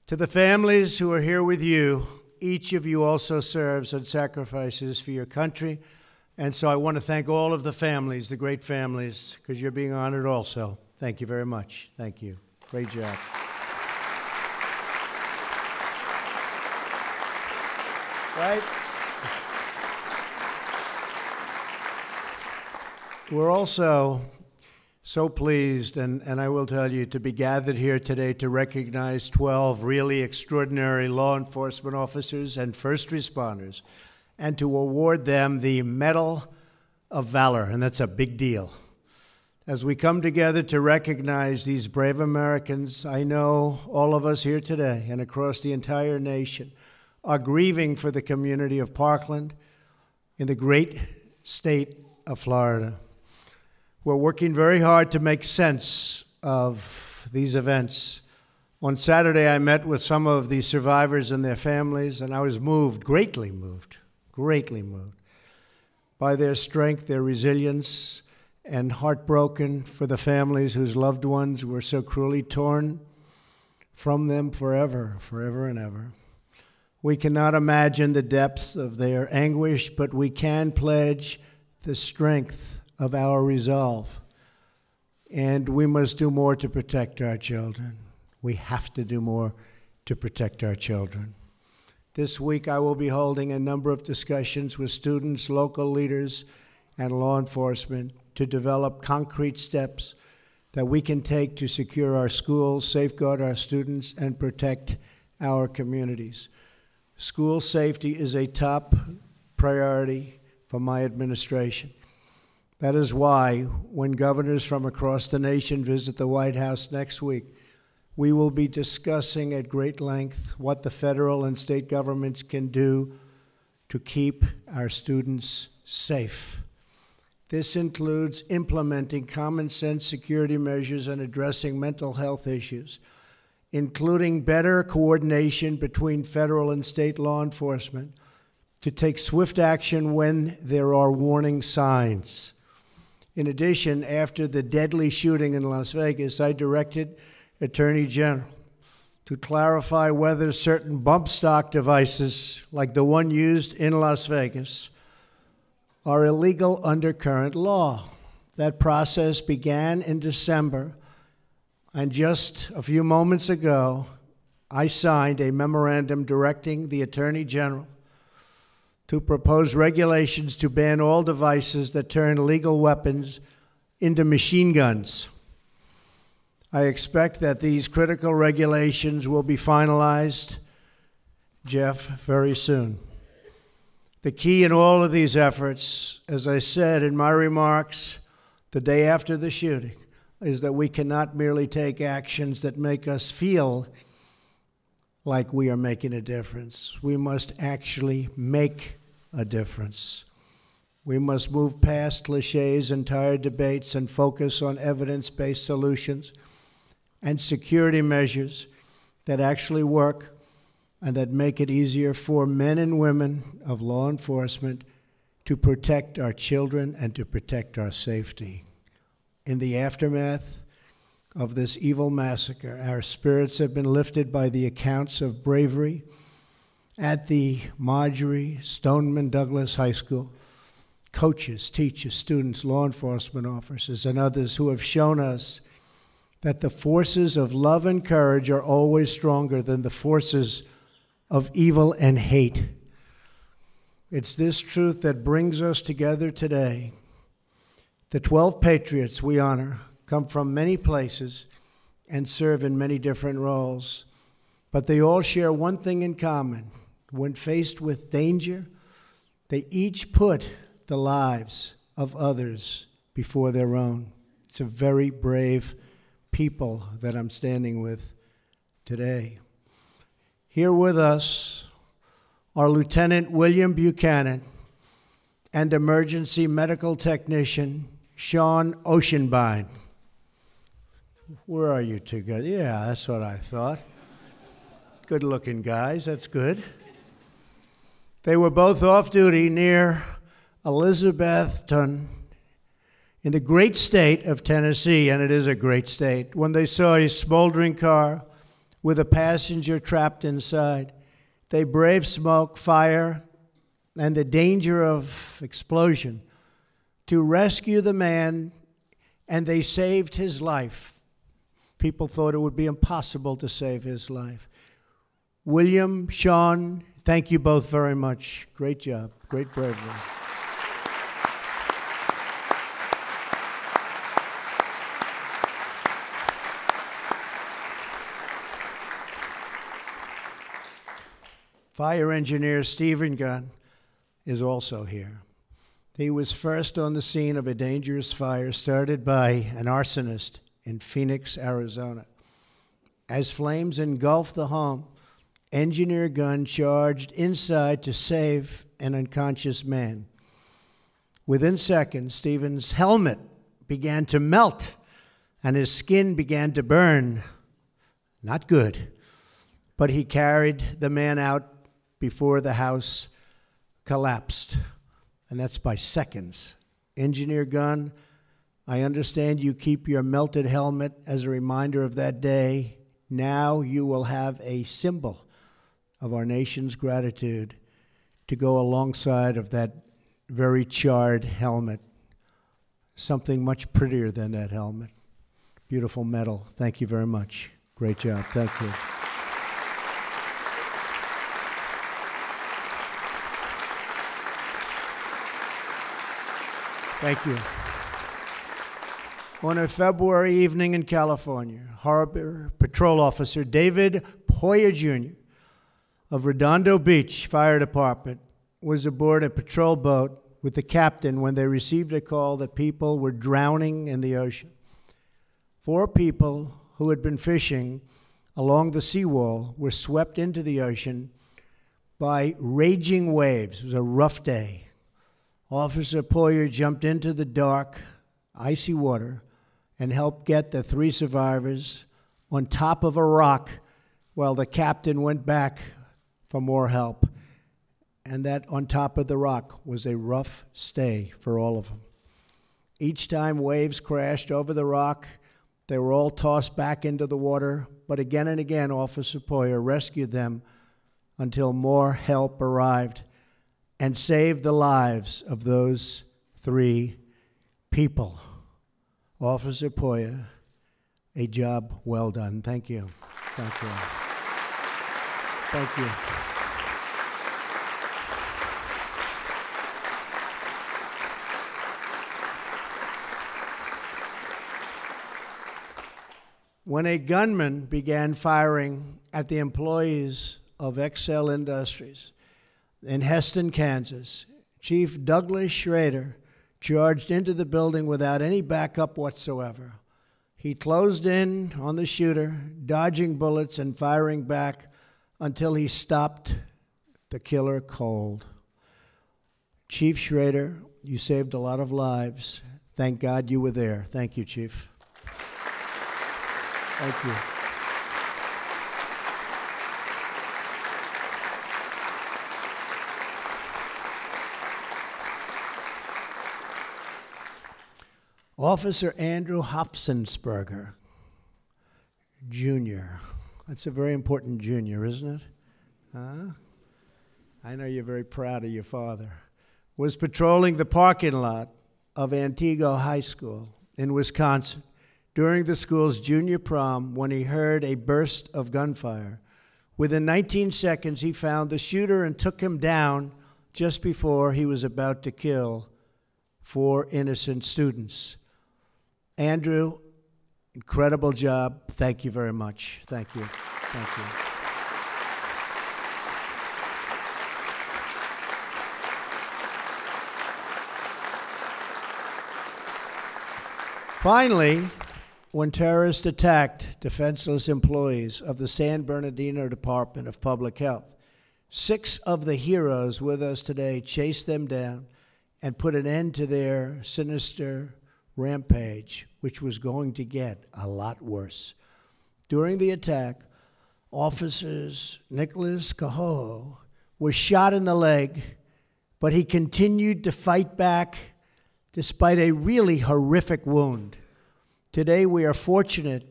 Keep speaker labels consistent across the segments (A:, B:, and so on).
A: To the families who are here with you, each of you also serves and sacrifices for your country. And so I want to thank all of the families, the great families, because you're being honored also. Thank you very much. Thank you. Great job. Right? We're also so pleased, and I will tell you, to be gathered here today to recognize 12 really extraordinary law enforcement officers and first responders, and to award them the Medal of Valor, and that's a big deal. As we come together to recognize these brave Americans, I know all of us here today and across the entire nation are grieving for the community of Parkland in the great state of Florida. We're working very hard to make sense of these events. On Saturday, I met with some of the survivors and their families, and I was moved, greatly moved by their strength, their resilience, and heartbroken for the families whose loved ones were so cruelly torn from them forever and ever. We cannot imagine the depths of their anguish, but we can pledge the strength of our resolve. And we must do more to protect our children. We have to do more to protect our children. This week I will be holding a number of discussions with students, local leaders, and law enforcement to develop concrete steps that we can take to secure our schools, safeguard our students, and protect our communities. School safety is a top priority for my administration. That is why, when governors from across the nation visit the White House next week, we will be discussing at great length what the federal and state governments can do to keep our students safe. This includes implementing common sense security measures and addressing mental health issues, including better coordination between federal and state law enforcement to take swift action when there are warning signs. In addition, after the deadly shooting in Las Vegas, I directed Attorney General to clarify whether certain bump stock devices, like the one used in Las Vegas, are illegal under current law. That process began in December, and just a few moments ago, I signed a memorandum directing the Attorney General to propose regulations to ban all devices that turn legal weapons into machine guns. I expect that these critical regulations will be finalized, Jeff, very soon. The key in all of these efforts, as I said in my remarks the day after the shooting, is that we cannot merely take actions that make us feel like we are making a difference. We must actually make a difference. We must move past cliches and tired debates and focus on evidence-based solutions and security measures that actually work and that make it easier for men and women of law enforcement to protect our children and to protect our safety. In the aftermath of this evil massacre, our spirits have been lifted by the accounts of bravery at the Marjorie Stoneman Douglas High School. Coaches, teachers, students, law enforcement officers, and others who have shown us that the forces of love and courage are always stronger than the forces of evil and hate. It's this truth that brings us together today. The 12 patriots we honor come from many places and serve in many different roles, but they all share one thing in common. When faced with danger, they each put the lives of others before their own. It's a very brave people that I'm standing with today. Here with us are Lieutenant William Buchanan and emergency medical technician Sean Oceanbine. Where are you two guys? Yeah, that's what I thought. Good-looking guys, that's good. They were both off duty near Elizabethton in the great state of Tennessee, and it is a great state, when they saw a smoldering car with a passenger trapped inside. They braved smoke, fire, and the danger of explosion to rescue the man, and they saved his life. People thought it would be impossible to save his life. William, Sean, thank you both very much. Great job, great bravery. Fire engineer Stephen Gunn is also here. He was first on the scene of a dangerous fire started by an arsonist in Phoenix, Arizona. As flames engulfed the home, Engineer Gunn charged inside to save an unconscious man. Within seconds, Stephen's helmet began to melt and his skin began to burn. Not good. But he carried the man out before the house collapsed. And that's by seconds. Engineer Gunn, I understand you keep your melted helmet as a reminder of that day. Now you will have a symbol of our nation's gratitude to go alongside of that very charred helmet. Something much prettier than that helmet. Beautiful medal. Thank you very much. Great job. Thank you. Thank you. On a February evening in California, Harbor Patrol Officer David Poyer Jr. of Redondo Beach Fire Department was aboard a patrol boat with the captain when they received a call that people were drowning in the ocean. 4 people who had been fishing along the seawall were swept into the ocean by raging waves. It was a rough day. Officer Poyer jumped into the dark, icy water and helped get the 3 survivors on top of a rock while the captain went back for more help. And that on top of the rock was a rough stay for all of them. Each time waves crashed over the rock, they were all tossed back into the water, but again and again, Officer Poyer rescued them until more help arrived and saved the lives of those 3 people. Officer Poyer, a job well done. Thank you. Thank you. Thank you. When a gunman began firing at the employees of Excel Industries in Heston, Kansas, Chief Douglas Schrader charged into the building without any backup whatsoever. He closed in on the shooter, dodging bullets and firing back until he stopped the killer cold. Chief Schrader, you saved a lot of lives. Thank God you were there. Thank you, Chief. Thank you. Officer Andrew Hofsensberger, Jr. That's a very important junior, isn't it? Huh? I know you're very proud of your father. Was patrolling the parking lot of Antigo High School in Wisconsin during the school's junior prom when he heard a burst of gunfire. Within 19 seconds, he found the shooter and took him down just before he was about to kill 4 innocent students. Andrew, incredible job. Thank you very much. Thank you. Thank you. Finally, when terrorists attacked defenseless employees of the San Bernardino Department of Public Health, 6 of the heroes with us today chased them down and put an end to their sinister rampage, which was going to get a lot worse. During the attack, officers Nicholas Cahoe was shot in the leg, but he continued to fight back despite a really horrific wound. Today, we are fortunate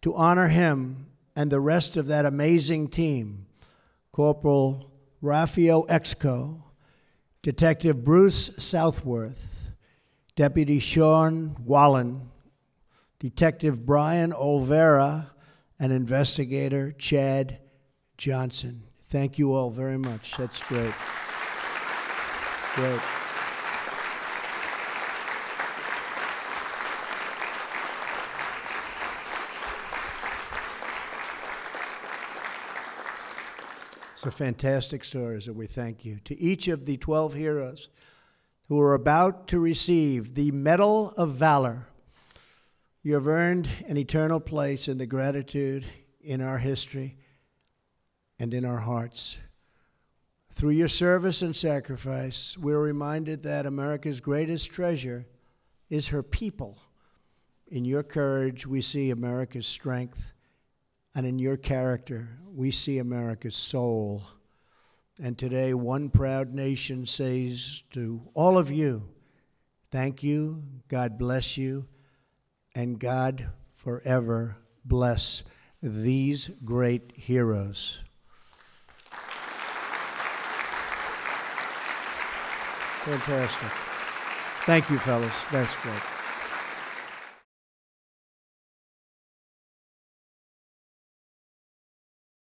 A: to honor him and the rest of that amazing team, Corporal Rafael Exco, Detective Bruce Southworth, Deputy Sean Wallen, Detective Brian Olvera, and Investigator Chad Johnson. Thank you all very much. That's great. Great. It's a fantastic stories, and we thank you. To each of the 12 heroes who are about to receive the Medal of Valor, you have earned an eternal place in the gratitude in our history and in our hearts. Through your service and sacrifice, we're reminded that America's greatest treasure is her people. In your courage, we see America's strength, and in your character, we see America's soul. And today, one proud nation says to all of you, thank you, God bless you, and God forever bless these great heroes. Fantastic. Thank you, fellas. That's great.